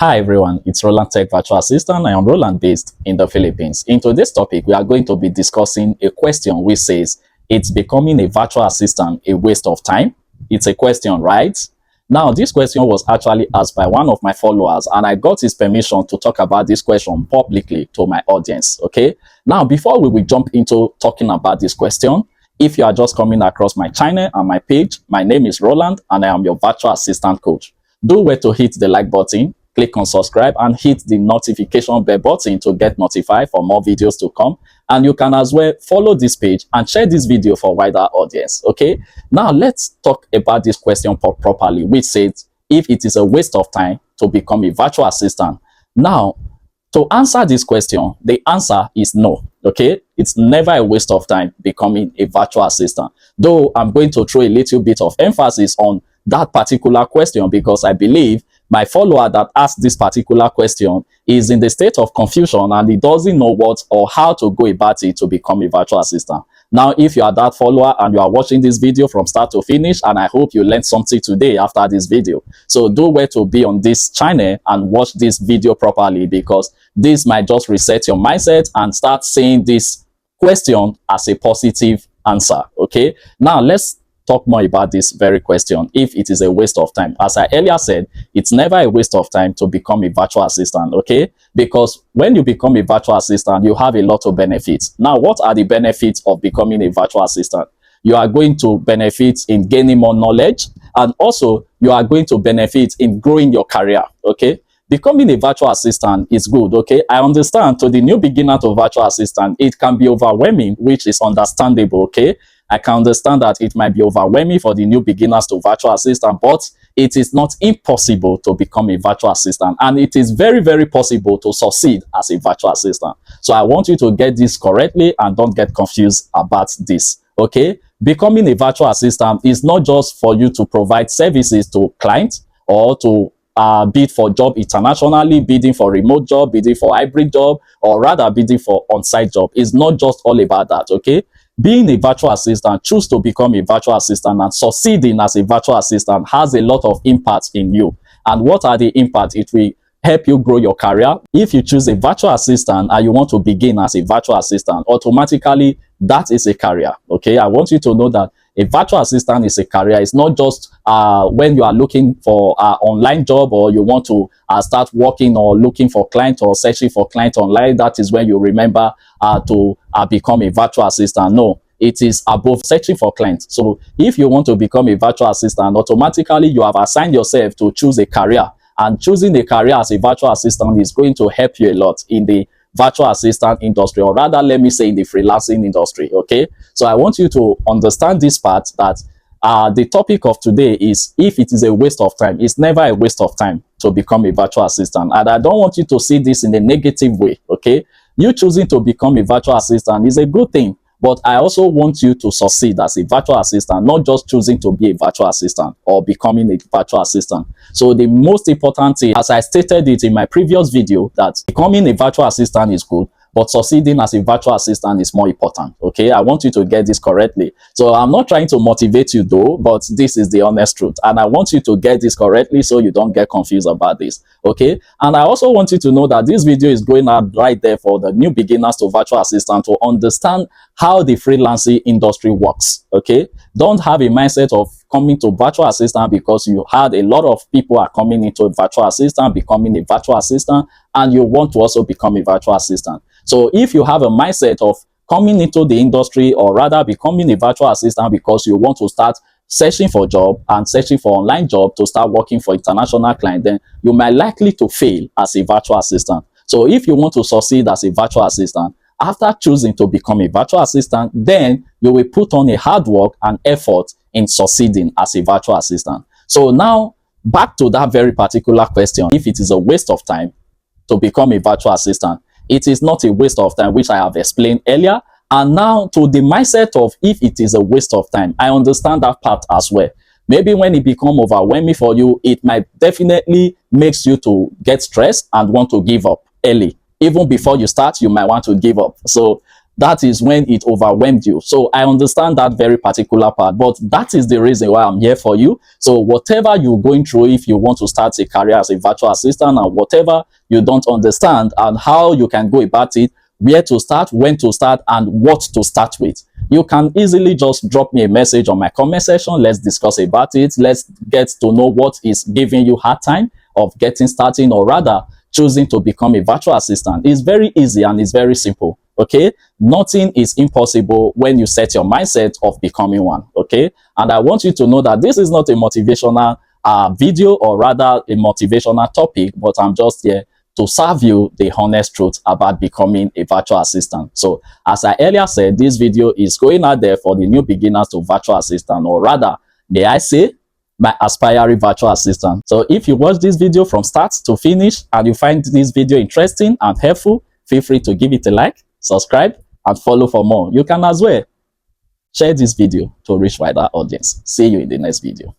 Hi everyone, it's Roland Tech Virtual Assistant. I am Roland based in the Philippines. In today's topic, we are going to be discussing a question which says, it's becoming a virtual assistant a waste of time? It's a question, right? Now, this question was actually asked by one of my followers and I got his permission to talk about this question publicly to my audience, okay? Now, before we will jump into talking about this question, if you are just coming across my channel and my page, my name is Roland and I am your virtual assistant coach. Do wait to hit the like button, click on subscribe and hit the notification bell button to get notified for more videos to come. And you can as well follow this page and share this video for wider audience. Okay, now let's talk about this question properly, which says if it is a waste of time to become a virtual assistant. Now, to answer this question, the answer is no. Okay, it's never a waste of time becoming a virtual assistant, though I'm going to throw a little bit of emphasis on that particular question because I believe my follower that asked this particular question is in the state of confusion and he doesn't know what or how to go about it to become a virtual assistant. Now, if you are that follower and you are watching this video from start to finish, and I hope you learned something today after this video, so do wait to be on this channel and watch this video properly because this might just reset your mindset and start seeing this question as a positive answer. Okay, now let's talk more about this very question, if it is a waste of time. As I earlier said, it's never a waste of time to become a virtual assistant, okay? Because when you become a virtual assistant, you have a lot of benefits. Now, what are the benefits of becoming a virtual assistant? You are going to benefit in gaining more knowledge, and also you are going to benefit in growing your career, okay? Becoming a virtual assistant is good, okay? I understand to the new beginner to virtual assistant, it can be overwhelming, which is understandable, okay? I can understand that it might be overwhelming for the new beginners to virtual assistant, but it is not impossible to become a virtual assistant. And it is very, very possible to succeed as a virtual assistant. So I want you to get this correctly and don't get confused about this, okay? Becoming a virtual assistant is not just for you to provide services to clients or to bid for job internationally, bidding for remote job, bidding for hybrid job, or rather bidding for on-site job. It's not just all about that, okay? Being a virtual assistant, choose to become a virtual assistant and succeeding as a virtual assistant has a lot of impact in you. And what are the impacts? It will help you grow your career. If you choose a virtual assistant and you want to begin as a virtual assistant, automatically that is a career. Okay, I want you to know that a virtual assistant is a career. It's not just when you are looking for an online job or you want to start working or looking for clients or searching for clients online. That is when you remember to become a virtual assistant. No, it is above searching for clients. So if you want to become a virtual assistant, automatically you have assigned yourself to choose a career. And choosing a career as a virtual assistant is going to help you a lot in the virtual assistant industry, or rather, let me say in the freelancing industry, okay? So I want you to understand this part that the topic of today is if it is a waste of time. It's never a waste of time to become a virtual assistant. And I don't want you to see this in a negative way, okay? You choosing to become a virtual assistant is a good thing. But I also want you to succeed as a virtual assistant, not just choosing to be a virtual assistant or becoming a virtual assistant. So the most important thing, as I stated it in my previous video, that becoming a virtual assistant is good, but succeeding as a virtual assistant is more important. Okay, I want you to get this correctly. So I'm not trying to motivate you though, but this is the honest truth. And I want you to get this correctly so you don't get confused about this. Okay, and I also want you to know that this video is going out right there for the new beginners to virtual assistant to understand how the freelancing industry works. Okay, don't have a mindset of coming to virtual assistant because you had a lot of people are coming into virtual assistant, becoming a virtual assistant, and you want to also become a virtual assistant. So if you have a mindset of coming into the industry or rather becoming a virtual assistant because you want to start searching for job and searching for online job to start working for international clients, then you might likely to fail as a virtual assistant. So if you want to succeed as a virtual assistant, after choosing to become a virtual assistant, then you will put on a hard work and effort in succeeding as a virtual assistant. So now back to that very particular question, if it is a waste of time to become a virtual assistant, it is not a waste of time, which I have explained earlier. And now to the mindset of if it is a waste of time, I understand that part as well. Maybe when it becomes overwhelming for you, it might definitely makes you to get stressed and want to give up early. Even before you start, you might want to give up. So that is when it overwhelmed you. So I understand that very particular part, but that is the reason why I'm here for you. So whatever you're going through, if you want to start a career as a virtual assistant, and whatever you don't understand and how you can go about it, where to start, when to start, and what to start with, you can easily just drop me a message on my comment section. Let's discuss about it. Let's get to know what is giving you hard time of getting started, or rather choosing to become a virtual assistant. It's very easy and it's very simple. Okay, nothing is impossible when you set your mindset of becoming one. Okay, and I want you to know that this is not a motivational video, or rather a motivational topic, but I'm just here to serve you the honest truth about becoming a virtual assistant. So as I earlier said, this video is going out there for the new beginners to virtual assistant, or rather, may I say, my aspiring virtual assistant. So if you watch this video from start to finish and you find this video interesting and helpful, feel free to give it a like, subscribe, and follow for more. You can as well share this video to reach wider audience. See you in the next video.